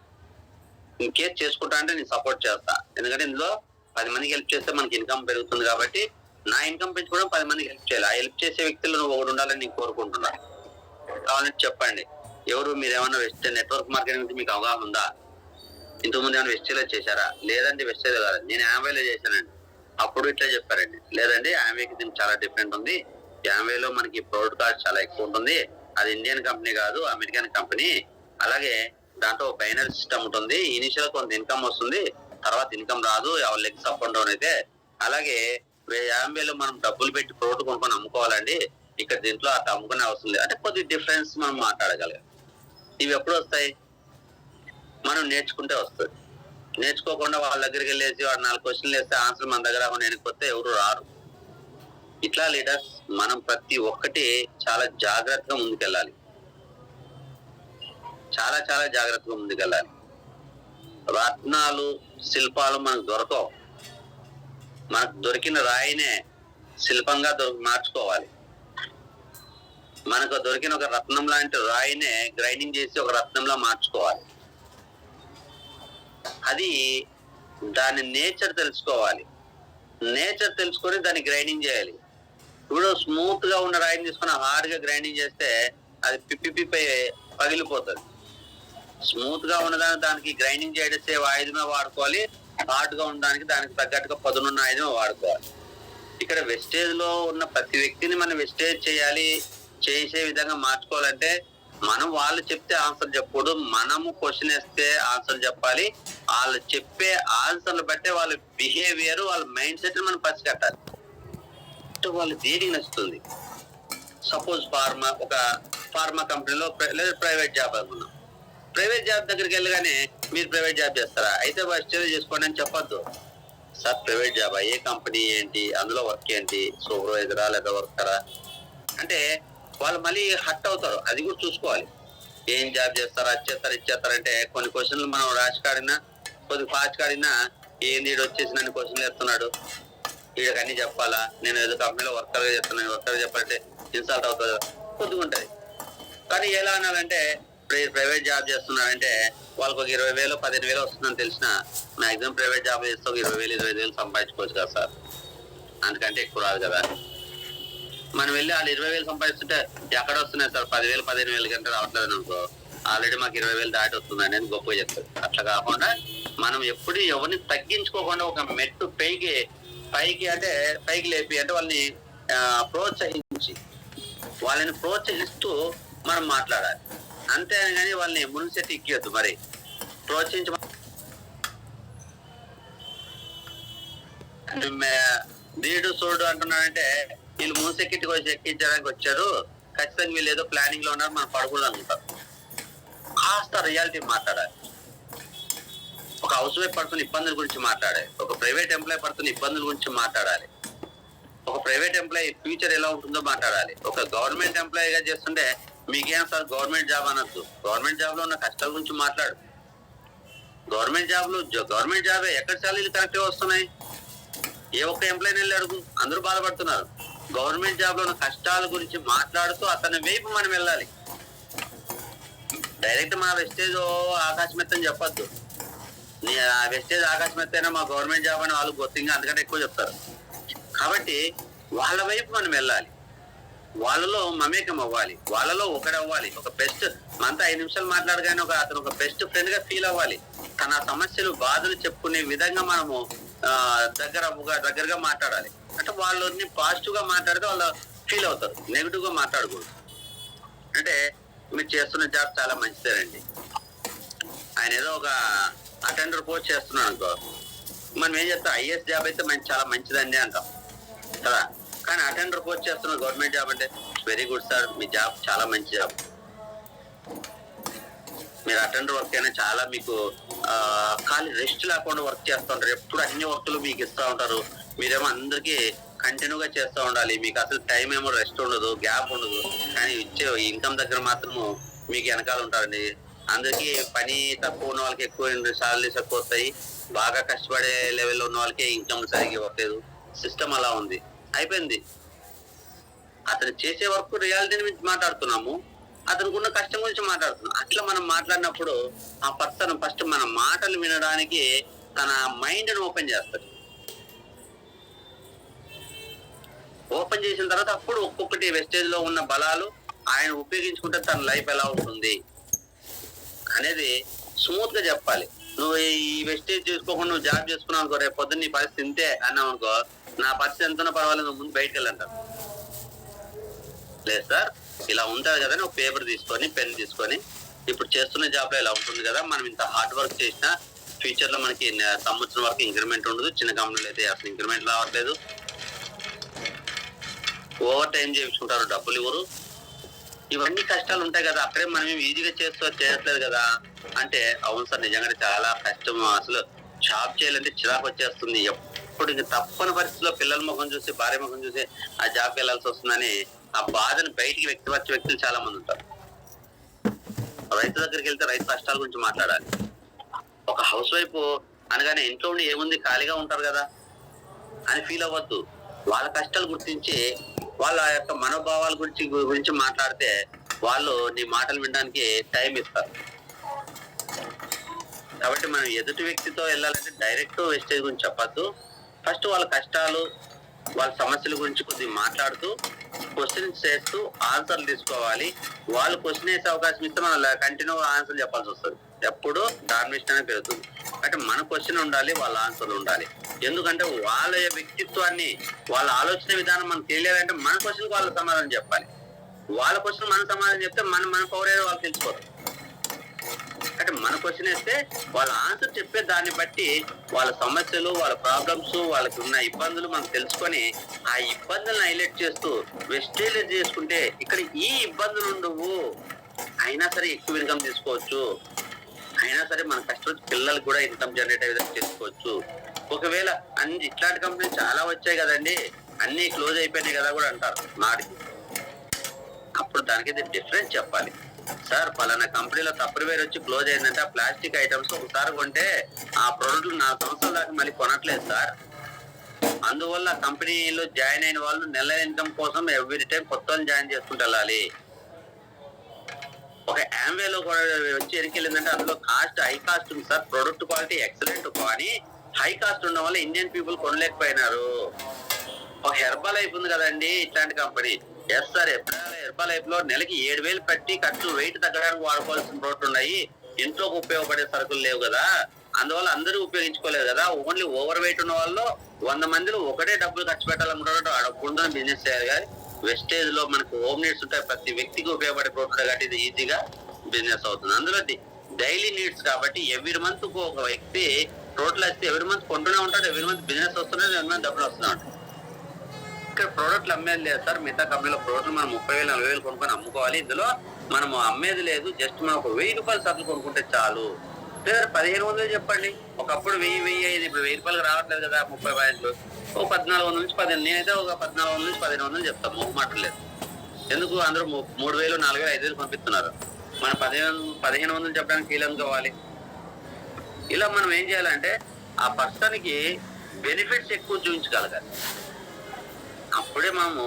ఇంకేం చేసుకుంటా అంటే నేను సపోర్ట్ చేస్తా. ఎందుకంటే ఇందులో 10 మందికి హెల్ప్ చేస్తే మనకి ఇన్కమ్ పెరుగుతుంది కాబట్టి నా ఇన్కమ్ పెంచుకోవడం 10 మందికి హెల్ప్ చేయాలి. ఆ హెల్ప్ చేసే వ్యక్తులు నువ్వు ఒకటి ఉండాలని నేను కోరుకుంటున్నాను. కావాలంటే చెప్పండి, ఎవరు మీరు ఏమన్నా వెస్టేజ్ నెట్వర్క్ మార్కెటింగ్ గురించి మీకు అవగాహన ఉందా? ఇంతకుముందు ఏమైనా వెస్టేజ్లో చేశారా? లేదండి వెస్టేజ్ కాదు, నేను యామ్వేలో చేశానండి, అప్పుడు ఇట్లా చెప్పారండి. లేదండి యామ్వేకి దీనికి చాలా డిఫరెంట్ ఉంది, యామ్వేలో మనకి ప్రొడక్ట్ కాస్ట్ చాలా ఎక్కువ ఉంటుంది, అది ఇండియన్ కంపెనీ కాదు అమెరికన్ కంపెనీ, అలాగే దాంట్లో బైనరీ సిస్టమ్ ఉంటుంది, ఇనిషియల్ కొంత ఇన్కమ్ వస్తుంది, తర్వాత ఇన్కమ్ రాదు, ఎవరి లెగ్స్ అప్ అండ్ డౌన్ అయితే. అలాగే యామ్వేలో మనం డబ్బులు పెట్టి ప్రోడక్ట్ కొనుక్కొని అమ్ముకోవాలండి, ఇక్కడ దీంట్లో అట్లా అమ్ముకునే అవసరం లేదు. అంటే కొద్ది డిఫరెన్స్ మనం మాట్లాడగలం. ఇవి ఎప్పుడు వస్తాయి? మనం నేర్చుకుంటే వస్తుంది. నేర్చుకోకుండా వాళ్ళ దగ్గరికి వెళ్ళేసి వాడు 4 క్వశ్చన్లు వేస్తే ఆన్సర్ మన దగ్గర నేర్చుకొస్తే ఎవరు రారు. ఇట్లా లీడర్స్ మనం ప్రతి ఒక్కటి చాలా జాగ్రత్తగా ముందుకెళ్ళాలి, చాలా చాలా జాగ్రత్తగా ముందుకెళ్ళాలి. రత్నాలు శిల్పాలు మనకు దొరకవు, మనకు దొరికిన రాయినే శిల్పంగా మార్చుకోవాలి. మనకు దొరికిన ఒక రత్నం లాంటి రాయినే గ్రైండింగ్ చేసి ఒక రత్నంలా మార్చుకోవాలి. అది దాని నేచర్ తెలుసుకోవాలి, నేచర్ తెలుసుకొని దాన్ని గ్రైండింగ్ చేయాలి. ఇప్పుడు స్మూత్ గా ఉన్న రాయిని తీసుకుని హార్డ్ గా గ్రైండింగ్ చేస్తే అది పిప్పి పగిలిపోతుంది. స్మూత్ గా ఉన్నదాన్ని దానికి గ్రైండింగ్ చేసే ఆయుధమే వాడుకోవాలి, హార్డ్ గా ఉండడానికి దానికి తగ్గట్టుగా పదునున్న ఆయుధమే వాడుకోవాలి. ఇక్కడ వెస్టేజ్ లో ఉన్న ప్రతి వ్యక్తిని మనం వెస్టేజ్ చేయాలి, చేసే విధంగా మార్చుకోవాలంటే మనం వాళ్ళు చెప్తే ఆన్సర్ చెప్పకూడదు, మనము క్వశ్చన్ వేస్తే ఆన్సర్ చెప్పాలి. వాళ్ళు చెప్పే ఆన్సర్లు బట్టే వాళ్ళ బిహేవియర్, వాళ్ళ మైండ్ సెట్ మనం పసిగట్టాలి. వాళ్ళు దేనికి నచ్చుతుంది. సపోజ్ ఒక ఫార్మా కంపెనీలో లేదా ప్రైవేట్ జాబ్ అనుకున్నాం, ప్రైవేట్ జాబ్ దగ్గరికి వెళ్ళగానే మీరు ప్రైవేట్ జాబ్ చేస్తారా, అయితే వెస్టేజ్ చేసుకోండి అని చెప్పొద్దు. సార్ ప్రైవేట్ జాబ్ ఏ కంపెనీ ఏంటి, అందులో వర్క్ ఏంటి, సూపర్వైజరా లేదా వర్కరా అంటే వాళ్ళు మళ్ళీ హట్ అవుతారు. అది కూడా చూసుకోవాలి. ఏం జాబ్ చేస్తారా, ఇచ్చేస్తారంటే కొన్ని క్వశ్చన్లు మనం రాసి కాడినా కొద్దిగా ఫాస్ట్ కాడినా ఏంది వీడు వచ్చేసి నన్ను క్వశ్చన్లు వేస్తున్నాడు, వీడికి అన్ని చెప్పాలా, నేను ఏదో కంపెనీలో వర్కర్గా చెప్తున్నాను, వర్కర్గా చెప్పాలంటే ఇన్సల్ట్ అవుతుంది, కొద్దిగా ఉంటుంది. కానీ ఎలా అనాలంటే ప్రైవేట్ జాబ్ చేస్తున్నారంటే వాళ్ళకి ఒక 20,000 15,000 వస్తుందని తెలిసిన మాక్సిమం ప్రైవేట్ జాబ్ చేస్తే ఒక 20,000 25,000 సంపాదించుకోవచ్చు కదా సార్, అందుకంటే ఎక్కువ రాదు కదా. మనం వెళ్ళి వాళ్ళు 20,000 సంపాదిస్తుంటే ఎక్కడ వస్తున్నాయి సార్ 10,000 15,000 కంటే రావట్లేదు అనుకో, ఆల్రెడీ మాకు 20,000 దాటి వస్తుంది అనేది గొప్ప చెప్తారు. అట్లా కాకుండా మనం ఎప్పుడు ఎవరిని తగ్గించుకోకుండా ఒక మెట్టు పైకి అంటే పైకి లేపి అంటే వాళ్ళని ప్రోత్సహిస్తూ మనం మాట్లాడాలి. అంతేగాని వాళ్ళని మున్సెట్ ఎక్కియొద్దు. మరి ప్రోత్సహించ వీడు సోడు అంటున్నాడంటే వీళ్ళు మూసెక్కిటికి వచ్చి ఎక్కించడానికి వచ్చారు, ఖచ్చితంగా వీళ్ళు ఏదో ప్లానింగ్ లో ఉన్నారు, మనం పడకూడదు అనుకుంటారు. కాస్త రియాలిటీ మాట్లాడాలి. ఒక హౌస్ వైఫ్ పడుతున్న ఇబ్బందుల గురించి మాట్లాడాలి, ఒక ప్రైవేట్ ఎంప్లాయ్ పడుతున్న ఇబ్బందుల గురించి మాట్లాడాలి, ఒక ప్రైవేట్ ఎంప్లాయీ ఫ్యూచర్ ఎలా ఉంటుందో మాట్లాడాలి. ఒక గవర్నమెంట్ ఎంప్లాయీగా చేస్తుంటే మీకేం సార్ గవర్నమెంట్ జాబ్ అనొద్దు, గవర్నమెంట్ జాబ్ లో ఉన్న కష్టాల గురించి మాట్లాడు. గవర్నమెంట్ జాబే ఎక్కడ శాలరీలు కరెక్ట్గా వస్తున్నాయి? ఏ ఒక్క ఎంప్లాయీని వెళ్ళి అడుగు, అందరూ బాధపడుతున్నారు. గవర్నమెంట్ జాబ్ లో ఉన్న కష్టాల గురించి మాట్లాడుతూ అతని వైపు మనం వెళ్ళాలి. డైరెక్ట్ మా వెస్టేజ్ ఆకాశమెత్తని చెప్పొద్దు. ఆ వెస్టేజ్ ఆకాశమెత్తైనా మా గవర్నమెంట్ జాబ్ అని వాళ్ళు గొత్తింగా అందుకంటే ఎక్కువ చెప్తారు. కాబట్టి వాళ్ళ వైపు మనం వెళ్ళాలి, వాళ్ళలో మమేకం అవ్వాలి, వాళ్ళలో ఒకడవ్వాలి. ఒక బెస్ట్ మనతో 5 నిమిషాలు మాట్లాడగానే అతను ఒక బెస్ట్ ఫ్రెండ్ గా ఫీల్ అవ్వాలి. తన సమస్యలు బాధలు చెప్పుకునే విధంగా మనము దగ్గరగా మాట్లాడాలి. అంటే వాళ్ళని పాజిటివ్ గా మాట్లాడితే వాళ్ళు ఫీల్ అవుతారు, నెగిటివ్ గా మాట్లాడకూడదు. అంటే మీరు చేస్తున్న జాబ్ చాలా మంచిదేనండి, ఆయన ఏదో ఒక అటెండర్ పోస్ట్ చేస్తున్నాడు అనుకో, మనం ఏం చేస్తాం, ఐఏఎస్ జాబ్ అయితే చాలా మంచిదండి అంటాం కదా. కానీ అటెండర్ పోస్ట్ చేస్తున్న గవర్నమెంట్ జాబ్ అంటే వెరీ గుడ్ సార్, మీ జాబ్ చాలా మంచి జాబ్, మీరు అటెండర్ వర్క్ అయినా చాలా మీకు ఖాళీ రెస్ట్ లేకుండా వర్క్ చేస్తూ ఉంటారు, ఎప్పుడు అన్ని వర్క్లు మీకు ఇస్తూ ఉంటారు, మీరేమో అందరికీ కంటిన్యూగా చేస్తూ ఉండాలి, మీకు అసలు టైం ఏమో రెస్ట్ ఉండదు, గ్యాప్ ఉండదు. కానీ ఇచ్చే ఇన్కమ్ దగ్గర మాత్రము మీకు వెనకాల ఉంటారండి. అందరికీ పని తక్కువ ఉన్న వాళ్ళకి ఎక్కువ సాలరీస్ ఎక్కువ వస్తాయి, బాగా కష్టపడే లెవెల్లో ఉన్న వాళ్ళకి ఇన్కమ్ సరిగ్గా ఇవ్వట్లేదు. సిస్టమ్ అలా ఉంది, అయిపోయింది. అతను చేసే వర్క్ రియాలిటీ గురించి మాట్లాడుతున్నాము, అతనికి ఉన్న కష్టం గురించి మాట్లాడుతున్నాం. అట్లా మనం మాట్లాడినప్పుడు ఆ పర్సన్ ఫస్ట్ మన మాటలు వినడానికి తన మైండ్ ని ఓపెన్ చేస్తాడు. ఓపెన్ చేసిన తర్వాత అప్పుడు ఒక్కొక్కటి వెస్టేజ్ లో ఉన్న బలాలు ఆయన ఉపయోగించుకుంటే తన లైఫ్ ఎలా ఉంటుంది అనేది స్మూత్ గా చెప్పాలి. నువ్వు ఈ వెస్టేజ్ చేసుకోకుండా నువ్వు జాబ్ చేసుకున్నావు అనుకో, రేపు పొద్దున్న నీ పరిస్థితి ఇంతే అన్నావు అనుకో, నా పరిస్థితి ఎంతనో పర్వాలేదు, ముందు బయటకు వెళ్ళంటారు. లేదు సార్ ఇలా ఉంటుంది కదా, ఒక పేపర్ తీసుకొని పెన్ తీసుకొని, ఇప్పుడు చేస్తున్న జాబ్ లో ఇలా ఉంటుంది కదా, మనం ఇంత హార్డ్ వర్క్ చేసినా ఫ్యూచర్ లో మనకి సంవత్సరం వరకు ఇంక్రిమెంట్ ఉండదు, చిన్న కంపెనీలు అయితే అసలు ఇంక్రిమెంట్ రావట్లేదు, ఓవర్ టైం చేయించుకుంటారు, డబ్బులు ఇవ్వరు, ఇవన్నీ కష్టాలు ఉంటాయి కదా, అక్కడే మనం ఈజీగా చేయట్లేదు కదా అంటే, అవును సార్ నిజంగానే చాలా కష్టం, అసలు జాబ్ చేయాలంటే చిరాకు వచ్చేస్తుంది, ఎప్పుడు ఇంక తప్పని పరిస్థితిలో పిల్లల ముఖం చూసి భార్య ముఖం చూసి ఆ జాబ్కి వెళ్ళాల్సి వస్తుందని ఆ బాధను బయటికి వ్యక్తపరిచే వ్యక్తులు చాలా మంది ఉంటారు. రైతు దగ్గరికి వెళ్తే రైతు కష్టాల గురించి మాట్లాడాలి. ఒక హౌస్ వైఫ్ అనగానే ఇంట్లో ఉండి ఏముంది ఖాళీగా ఉంటారు కదా అని ఫీల్ అవ్వద్దు. వాళ్ళ కష్టాలు గుర్తించి వాళ్ళ యొక్క మనోభావాల గురించి మాట్లాడితే వాళ్ళు నీ మాటలు వినడానికి టైం ఇస్తారు. కాబట్టి మనం ఎదుటి వ్యక్తితో వెళ్ళాలంటే డైరెక్ట్ వెస్టేజ్ గురించి చెప్పద్దు. ఫస్ట్ వాళ్ళ కష్టాలు వాళ్ళ సమస్యల గురించి కొద్దిగా మాట్లాడుతూ క్వశ్చన్స్ చేస్తూ ఆన్సర్లు తీసుకోవాలి. వాళ్ళు క్వశ్చన్ వేసే అవకాశం ఇస్తే మనం కంటిన్యూ ఆన్సర్ చెప్పాల్సి వస్తుంది. ఎప్పుడు డామినేషన్ అనేది పెరుగుతుంది. అంటే మన క్వశ్చన్ ఉండాలి, వాళ్ళ ఆన్సర్లు ఉండాలి. ఎందుకంటే వాళ్ళ వ్యక్తిత్వాన్ని వాళ్ళ ఆలోచన విధానం మనకు తెలియాలంటే మన క్వశ్చన్కి వాళ్ళ సమాధానం చెప్పాలి. వాళ్ళ క్వశ్చన్ మన సమాధానం చెప్తే మన పవర్ ఏదో వాళ్ళు తెలుసుకోరు. అంటే మన క్వశ్చన్ వేస్తే వాళ్ళ ఆన్సర్ చెప్పే దాన్ని బట్టి వాళ్ళ సమస్యలు, వాళ్ళ ప్రాబ్లమ్స్, వాళ్ళకి ఉన్న ఇబ్బందులు మనం తెలుసుకొని ఆ ఇబ్బందులను హైలైట్ చేస్తూ వెస్టేజ్ చేసుకుంటే ఇక్కడ ఈ ఇబ్బందులు ఉండవు, అయినా సరే ఎక్కువ ఇన్కమ్ తీసుకోవచ్చు, అయినా సరే మన కష్టం పిల్లలకు కూడా ఇన్కమ్ జనరేట్ అయ్యే విధంగా చేసుకోవచ్చు. ఒకవేళ అన్ని ఇట్లాంటి కంపెనీలు చాలా వచ్చాయి కదండి, అన్ని క్లోజ్ అయిపోయినాయి కదా కూడా అంటారు నాటికి. అప్పుడు దానికైతే డిఫరెన్స్ చెప్పాలి. సార్ పలానా కంపెనీలో తప్పనివేరు వచ్చి క్లోజ్ అయిందంటే ఆ ప్లాస్టిక్ ఐటమ్స్ ఒకసారి కొంటే ఆ ప్రోడక్ట్లు 4 సంవత్సరాల దాకా మళ్ళీ కొనట్లేదు సార్. అందువల్ల కంపెనీలో జాయిన్ అయిన వాళ్ళు నెల ఇన్కమ్ కోసం ఎవ్రీ టైం కొత్త జాయిన్ చేసుకుంటూ వెళ్ళాలి. ఒక యామ్వేలో కూడా వచ్చి ఎరికెళ్ళిందంటే అందులో కాస్ట్ హై కాస్ట్ ఉంది సార్, ప్రొడక్ట్ క్వాలిటీ ఎక్సలెంట్, కానీ హై కాస్ట్ ఉండడం వల్ల ఇండియన్ పీపుల్ కొనలేకపోయినారు. ఒక హెర్బల్ లైఫ్ ఉంది కదండి ఇట్లాంటి company, yes sir Herbal Life లో నెలకి 7,000 పెట్టి ఖర్చు వెయిట్ తగ్గడానికి వాడుకోవాల్సిన ప్రోడక్ట్ ఉన్నాయి, ఇంట్లోకి ఉపయోగపడే సరుకులు లేవు కదా, అందువల్ల అందరూ ఉపయోగించుకోలేదు కదా. ఓన్లీ ఓవర్ వెయిట్ ఉన్న వాళ్ళు 100 మందిలో ఒకటే డబ్బులు ఖర్చు పెట్టాలనుకుంటారు, ఆ డబ్బులు బిజినెస్ చేయాలి. కానీ వెస్టేజ్ లో మనకు హోమ్ నీడ్స్ ఉంటాయి, ప్రతి వ్యక్తికి ఉపయోగపడే ప్రోడక్ట్ కాబట్టి ఇది ఈజీగా బిజినెస్ అవుతుంది. అందులో డైలీ నీడ్స్ కాబట్టి ఎవ్రీ మంత్ ఒక వ్యక్తి టోటల్ వస్తే ఎవ్రీ మంత్ కొంటూనే ఉంటాడు, ఎవ్రీ మంత్ బిజినెస్ వస్తున్నాడు, ఎవ్రీ మంత్ డబ్బులు వస్తూనే ఉంటాయి. ఇక్కడ ప్రోడక్ట్లు అమ్మేది లేదు సార్. మిగతా కంపెనీలో ప్రోడక్ట్లు మనం 30,000 40,000 కొనుక్కొని అమ్ముకోవాలి. ఇందులో మనం అమ్మేది లేదు, జస్ట్ మనం ఒక 1000 రూపాయలు సరుకులు కొనుక్కుంటే చాలు. లేదా 1500 చెప్పండి. ఒకప్పుడు 1000 అయ్యేది, ఇప్పుడు 1000 రూపాయలు రావట్లేదు కదా 30 పాయింట్లు. ఓ 1400 నుంచి 15, నేనైతే ఒక 1400 నుంచి 1500 చెప్తాను, మొహమాట లేదు. ఎందుకు అందరూ 3000 4000 5000 పంపిస్తున్నారు, మన 1500 చెప్పడానికి వీలు కావాలి. ఇలా మనం ఏం చేయాలంటే ఆ పర్సన్ కి బెనిఫిట్స్ ఎక్కువ చూపించగలగాలి. అప్పుడే మనము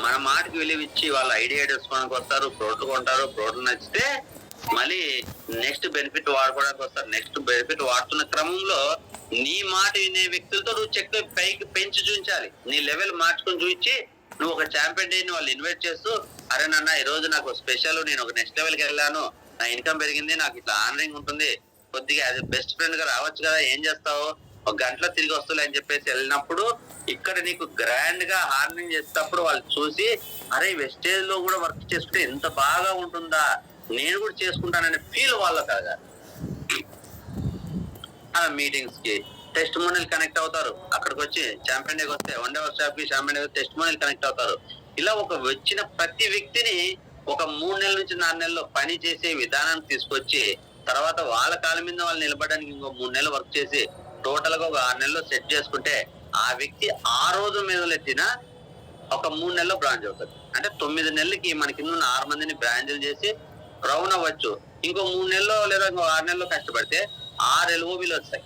మన మాటకి విలువ ఇచ్చి వాళ్ళ ఐడియా తెలుసుకోవడానికి వస్తారు, ప్రోడక్ట్ కొంటారు, ప్రోడక్ట్ నచ్చితే మళ్ళీ నెక్స్ట్ బెనిఫిట్ వాడుకోవడానికి వస్తారు. నెక్స్ట్ బెనిఫిట్ వాడుతున్న క్రమంలో నీ మాట వినే వ్యక్తులతో నువ్వు చెక్ పైకి పెంచి చూపించాలి. నీ లెవెల్ మార్చుకొని చూపించి నువ్వు ఒక ఛాంపియన్ డేని వాళ్ళు ఇన్వైట్ చేస్తూ, అరే నాన్న ఈ రోజు నాకు స్పెషల్, నేను ఒక నెక్స్ట్ లెవెల్కి వెళ్ళాను, నా ఇన్కమ్ పెరిగింది, నాకు ఇట్లా ఆనరింగ్ ఉంటుంది, కొద్దిగా అది బెస్ట్ ఫ్రెండ్ గా రావచ్చు కదా, ఏం చేస్తావు, ఒక గంటలో తిరిగి వస్తువులు అని చెప్పేసి వెళ్ళినప్పుడు ఇక్కడ నీకు గ్రాండ్ గా హార్నింగ్ చేసేటప్పుడు వాళ్ళు చూసి, అరే వెస్టేజ్ లో కూడా వర్క్ చేసుకుంటే ఎంత బాగా ఉంటుందా, నేను కూడా చేసుకుంటాననే ఫీల్ వాళ్ళ కలగాలి. అలా మీటింగ్స్ కి టెస్ట్ మోనీలు కనెక్ట్ అవుతారు. అక్కడికి వచ్చి ఛాంపియన్ డేకి వస్తే వన్ డే వర్క్ షాప్ కి ఛాంపియన్ డే టెస్ట్ మోనీలు కనెక్ట్ అవుతారు. ఇలా ఒక వచ్చిన ప్రతి వ్యక్తిని ఒక 3 నెలల నుంచి 4 నెలల్లో పని చేసే విధానాన్ని తీసుకొచ్చి తర్వాత వాళ్ళ కాళ్ళ మీద వాళ్ళు నిలబడడానికి ఇంకో 3 నెలలు వర్క్ చేసి టోటల్ గా ఒక 6 నెలల్లో సెట్ చేసుకుంటే ఆ వ్యక్తి ఆ రోజు మీద ఎత్తిన ఒక 3 నెలల్లో బ్రాంచ్ అవుతుంది. అంటే 9 నెలలకి మన కింద ఉన్న 6 మందిని బ్రాంచ్లు చేసి రౌన్ అవ్వచ్చు. ఇంకో 3 నెలల్లో లేదా ఇంకో 6 నెలల్లో కష్టపడితే 6 LOBలు వస్తాయి.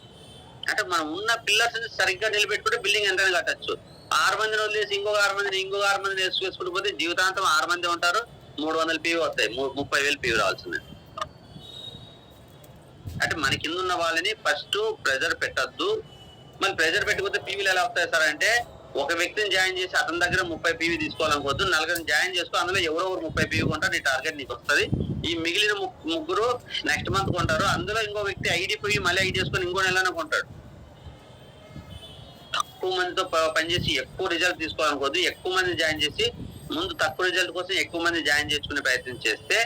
అంటే మనం ఉన్న పిల్లర్స్ సరిగ్గా నిలబెట్టుకుంటే బిల్డింగ్ ఎంతైనా కట్టచ్చు. 6 మందిని వదిలేసి ఇంకొక 6 మందిని వేసుకుంటూ పోతే జీవితాంతం 6 మంది ఉంటారు, 300 PV వస్తాయి, 30,000 PV రావాల్సిందే. అంటే మన కింద ఉన్న వాళ్ళని ఫస్ట్ ప్రెజర్ పెట్టద్దు. మన ప్రెజర్ పెట్టకపోతే పీవీలు ఎలా వస్తాయి సార్ అంటే, ఒక వ్యక్తిని జాయిన్ చేసి అతని దగ్గర 30 PV తీసుకోవాలనుకోవద్దు, 4 జాయిన్ చేసుకో, అందులో ఎవరో 30 PV కొంటారు, నీ టార్గెట్ నీకు వస్తుంది. ఈ మిగిలిన 3 నెక్స్ట్ మంత్ కొంటారు, అందులో ఇంకో వ్యక్తి ఐడి పోయి మళ్ళీ ఐడి చేసుకొని ఇంకో నెలనే కొంటాడు. తక్కువ మందితో పనిచేసి ఎక్కువ రిజల్ట్ తీసుకోవాలనుకోవద్దు. ఎక్కువ మంది జాయిన్ చేసి ముందు తక్కువ రిజల్ట్ కోసం ఎక్కువ మంది జాయిన్ చేసుకునే ప్రయత్నం చేస్తే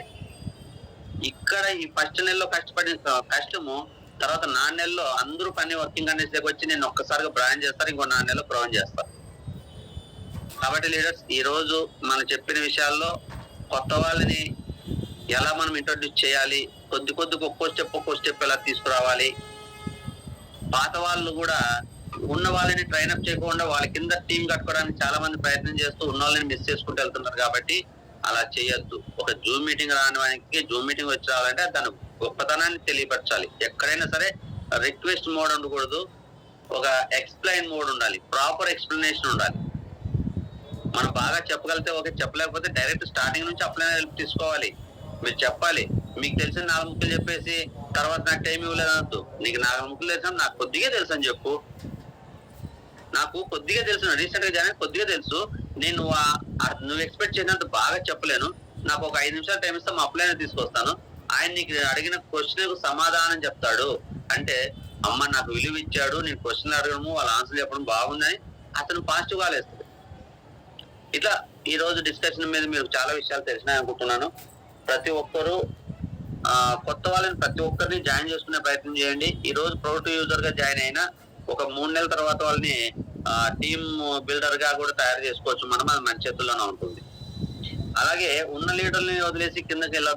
ఇక్కడ ఈ ఫస్ట్ నెలలో కష్టపడిన కష్టము తర్వాత 4 నెలల్లో అందరూ పని వర్కింగ్ కండిషన్ దగ్గర వచ్చి నేను ఒక్కసారిగా బ్రాంచ్ చేస్తారు, ఇంకో 4 నెలల్లో ప్రొవైడ్ చేస్తారు. కాబట్టి లీడర్స్ ఈ రోజు మనం చెప్పిన విషయాల్లో కొత్త వాళ్ళని ఎలా మనం ఇంట్రొడ్యూస్ చేయాలి, ఒక్కో స్టెప్ ఎలా తీసుకురావాలి, పాత వాళ్ళు కూడా ఉన్న వాళ్ళని ట్రైన్అప్ చేయకుండా వాళ్ళ కింద టీం కట్టుకోవడానికి చాలా మంది ప్రయత్నం చేస్తూ ఉన్న వాళ్ళని మిస్ చేసుకుంటూ వెళ్తున్నారు. కాబట్టి అలా చేయొద్దు. ఒక జూమ్ మీటింగ్ రావడానికి జూమ్ మీటింగ్ వచ్చి రావాలంటే దాని గొప్పతనాన్ని తెలియపరచాలి. ఎక్కడైనా సరే రిక్వెస్ట్ మోడ్ ఉండకూడదు, ఒక ఎక్స్ప్లెయిన్ మోడ్ ఉండాలి, ప్రాపర్ ఎక్స్ప్లెనేషన్ ఉండాలి. మనం బాగా చెప్పగలిగితే ఓకే, చెప్పలేకపోతే డైరెక్ట్ స్టార్టింగ్ నుంచి అప్లై హెల్ప్ తీసుకోవాలి. మీరు చెప్పాలి, మీకు తెలిసిన 4 ముక్కలు చెప్పేసి తర్వాత నాకు టైం ఇవ్వలేదనద్దు. నీకు 4 ముక్కలు తెలిసిన నాకు కొద్దిగా తెలుసు అని చెప్పు. నాకు కొద్దిగా తెలుసు, రీసెంట్ గా జాయిన్ కొద్దిగా తెలుసు, నేను నువ్వు ఎక్స్పెక్ట్ చేసినంత బాగా చెప్పలేను, నాకు ఒక 5 నిమిషాలు టైం ఇస్తే మా అప్లైన్ తీసుకొస్తాను, ఆయన నీకు అడిగిన క్వశ్చన్ సమాధానం చెప్తాడు అంటే, అమ్మ నాకు విలువ ఇచ్చాడు, నేను క్వశ్చన్ అడగడము వాళ్ళ ఆన్సర్ చెప్పడం బాగుందని అతను పాజిటివ్ గా లేస్తాడు. ఇట్లా ఈ రోజు డిస్కషన్ మీద మీరు చాలా విషయాలు తెలిసినాయి అనుకుంటున్నాను. ప్రతి ఒక్కరు కొత్త వాళ్ళని ప్రతి ఒక్కరిని జాయిన్ చేసుకునే ప్రయత్నం చేయండి. ఈ రోజు ప్రొడక్టివ్ యూజర్ గా జాయిన్ అయినా ఒక 3 నెలల తర్వాత వాళ్ళని టీమ్ బిల్డర్ గా కూడా తయారు చేసుకోవచ్చు మనం, అది మన చేతుల్లోనే ఉంటుంది. అలాగే ఉన్న లీడర్ని వదిలేసి కిందకి వెళ్ళ